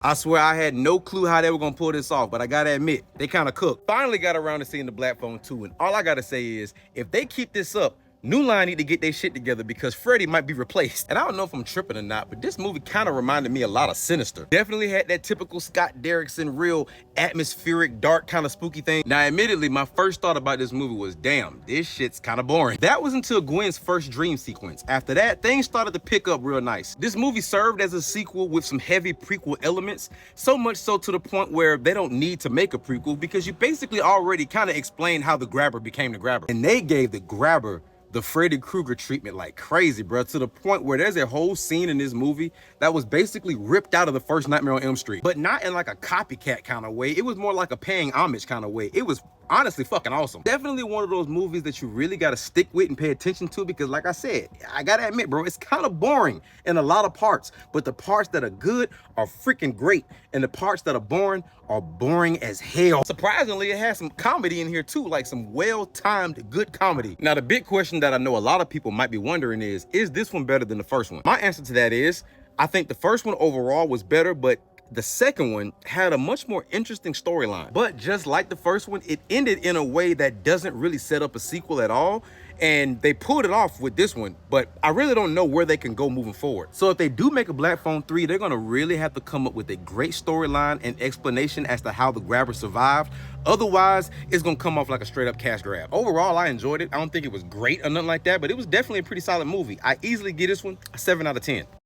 I swear I had no clue how they were gonna pull this off, but I gotta admit, they kind of cooked. Finally got around to seeing the Black Phone 2, and all I gotta say is, if they keep this up, New Line need to get their shit together because Freddy might be replaced. And I don't know if I'm tripping or not, but this movie kind of reminded me a lot of Sinister. Definitely had that typical Scott Derrickson, real atmospheric, dark kind of spooky thing. Now, admittedly, my first thought about this movie was, damn, this shit's kind of boring. That was until Gwen's first dream sequence. After that, things started to pick up real nice. This movie served as a sequel with some heavy prequel elements, so much so to the point where they don't need to make a prequel because you basically already kind of explained how the Grabber became the Grabber. And they gave the Grabber the Freddy Krueger treatment like crazy, bro, to the point where there's a whole scene in this movie that was basically ripped out of the first Nightmare on Elm Street, but not in like a copycat kind of way. It was more like a paying homage kind of way. It was honestly fucking awesome. Definitely one of those movies that you really got to stick with and pay attention to because, like I said, I gotta admit, bro, it's kind of boring in a lot of parts, but the parts that are good are freaking great, and the parts that are boring as hell. Surprisingly, it has some comedy in here too, like some well-timed good comedy. Now, the big question that I know a lot of people might be wondering is this one better than the first one? My answer to that is, I think the first one overall was better, but the second one had a much more interesting storyline. But just like the first one, it ended in a way that doesn't really set up a sequel at all. And they pulled it off with this one, but I really don't know where they can go moving forward. So if they do make a Black Phone 3, they're gonna really have to come up with a great storyline and explanation as to how the Grabber survived. Otherwise, it's gonna come off like a straight up cash grab. Overall, I enjoyed it. I don't think it was great or nothing like that, but it was definitely a pretty solid movie. I easily give this one a 7 out of 10.